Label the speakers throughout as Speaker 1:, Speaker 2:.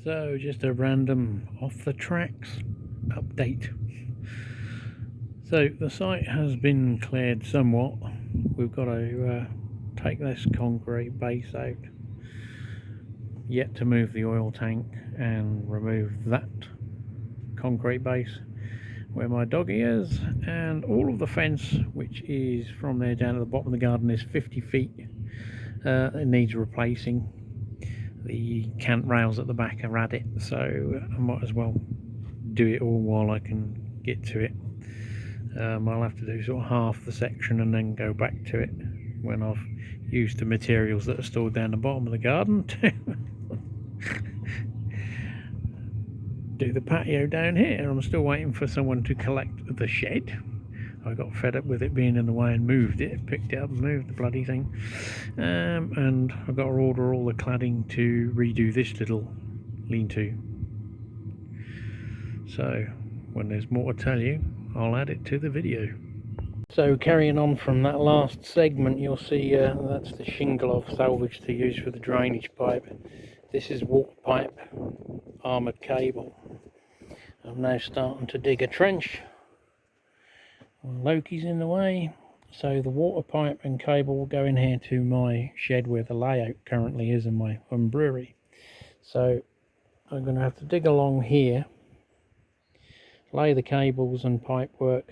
Speaker 1: So just a random off the tracks update. So the site has been cleared somewhat. We've got to take this concrete base out, yet to move the oil tank and remove that concrete base where my doggy is, and all of the fence, which is from there down at the bottom of the garden, is 50 feet. It needs replacing. The cant rails at the back are at it, so I might as well do it all while I can get to it. I'll have to do sort of half the section and then go back to it when I've used the materials that are stored down the bottom of the garden to do the patio down here. I'm still waiting for someone to collect the shed. I got fed up with it being in the way and moved it, picked it up and moved the bloody thing. And I've got to order all the cladding to redo this little lean-to. So when there's more to tell you, I'll add it to the video. So carrying on from that last segment, you'll see that's the shingle I've salvaged to use for the drainage pipe. This is water pipe, armoured cable. I'm now starting to dig a trench. Loki's in the way, so the water pipe and cable will go in here to my shed where the layout currently is in my home brewery. So I'm going to have to dig along here, lay the cables and pipe work,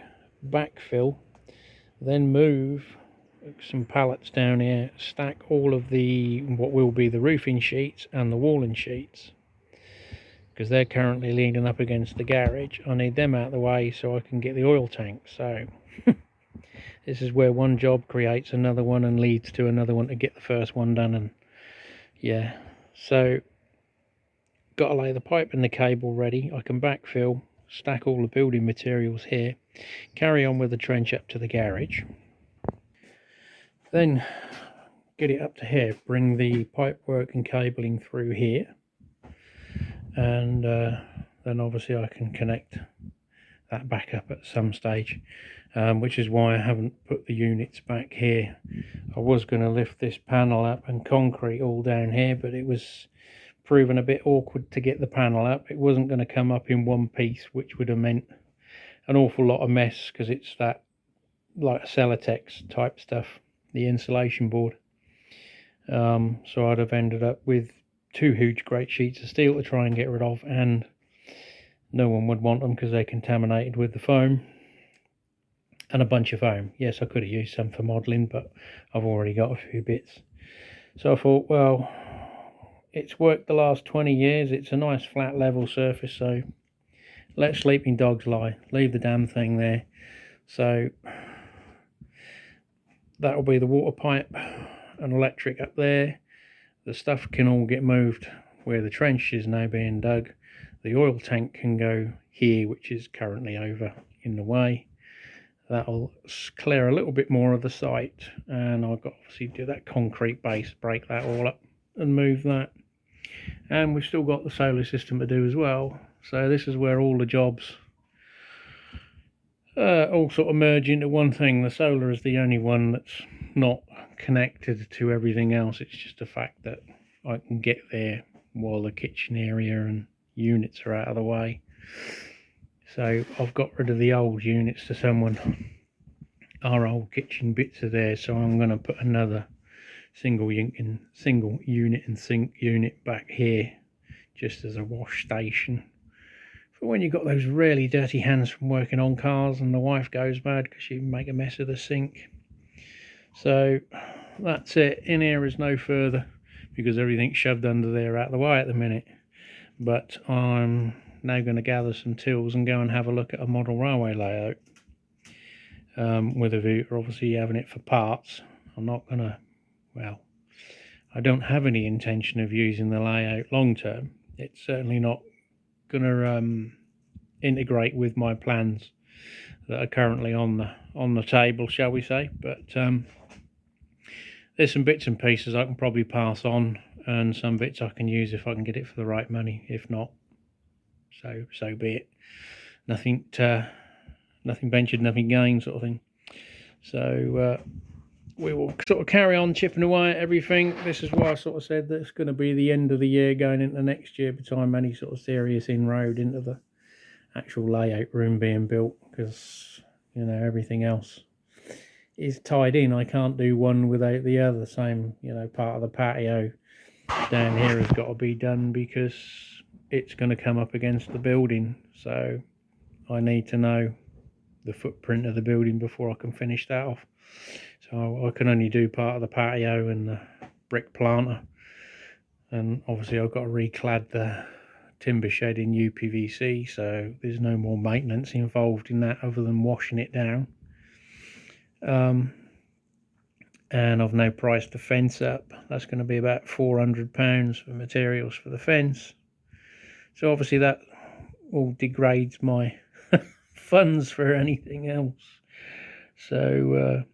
Speaker 1: backfill, then move some pallets down here, stack all of the what will be the roofing sheets and the walling sheets, because they're currently leaning up against the garage. I need them out of the way so I can get the oil tank. So this is where one job creates another one and leads to another one to get the first one done. And yeah, so got to lay the pipe and the cable ready. I can backfill, stack all the building materials here, carry on with the trench up to the garage, then get it up to here, bring the pipe work and cabling through here, and then obviously I can connect that back up at some stage, which is why I haven't put the units back here. I was going to lift this panel up and concrete all down here, but it was proven a bit awkward to get the panel up. It wasn't going to come up in one piece, which would have meant an awful lot of mess, because it's that like Celotex type stuff, the insulation board. So I'd have ended up with two huge great sheets of steel to try and get rid of, and no one would want them because they're contaminated with the foam, and a bunch of foam. Yes, I could have used some for modelling, but I've already got a few bits. So I thought, well, it's worked the last 20 years. It's a nice flat level surface, so let sleeping dogs lie. Leave the damn thing there. So that'll be the water pipe and electric up there. The stuff can all get moved where the trench is now being dug. The oil tank can go here, which is currently over in the way. That'll clear a little bit more of the site, and I've got to obviously do that concrete base, break that all up and move that. And we've still got the solar system to do as well. So this is where all the jobs all sort of merge into one thing. The solar is the only one that's not connected to everything else. It's just a fact that I can get there while the kitchen area and units are out of the way. So I've got rid of the old units to someone. Our old kitchen bits are there, so I'm going to put another single unit and sink unit back here, just as a wash station for when you've got those really dirty hands from working on cars and the wife goes mad because you make a mess of the sink. So that's it. In here is no further because everything's shoved under there out of the way at the minute. But I'm now going to gather some tools and go and have a look at a model railway layout, with a view to obviously having it for parts. I'm not going to, well, I don't have any intention of using the layout long term. It's certainly not going to integrate with my plans that are currently on the table, shall we say. But there's some bits and pieces I can probably pass on, and some bits I can use if I can get it for the right money. If not, so be it. Nothing ventured, nothing gained, sort of thing. So we will sort of carry on chipping away at everything. This is why I sort of said that it's going to be the end of the year going into next year by the time any sort of serious inroad into the actual layout room being built, because you know everything else is tied in. I can't do one without the other. Same, you know, part of the patio down here has got to be done because it's going to come up against the building, so I need to know the footprint of the building before I can finish that off. So I can only do part of the patio and the brick planter, and obviously I've got to reclad the timber shed in UPVC, so there's no more maintenance involved in that other than washing it down. And I've now priced the fence up. That's going to be about £400 for materials for the fence. So obviously that all degrades my funds for anything else. So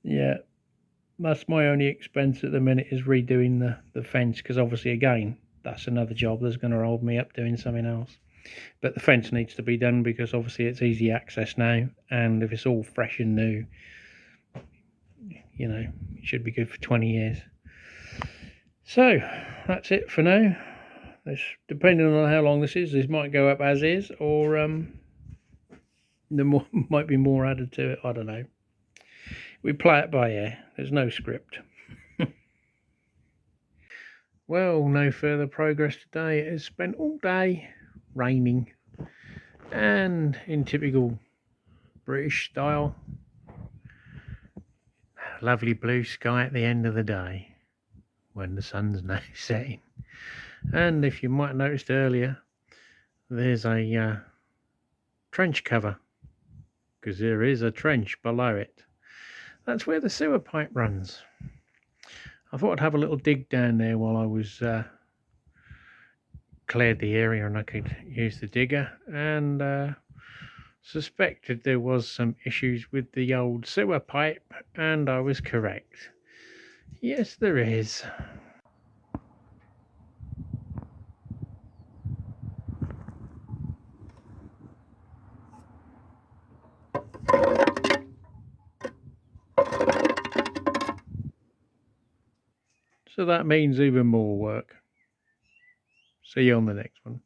Speaker 1: yeah, that's my only expense at the minute, is redoing the fence, because obviously again that's another job that's going to hold me up doing something else. But the fence needs to be done because obviously it's easy access now, and if it's all fresh and new, you know, it should be good for 20 years. So that's it for now. Depending on how long this might go up as is, or there might be more added to it. I don't know. We play it by ear. There's no script. Well, no further progress today. It has spent all day raining, and in typical British style, lovely blue sky at the end of the day when the sun's now setting. And if you might have noticed earlier, there's a trench cover, because there is a trench below it. That's where the sewer pipe runs. I thought I'd have a little dig down there while I was cleared the area and I could use the digger, and suspected there was some issues with the old sewer pipe, and I was correct. Yes, there is. So that means even more work. See you on the next one.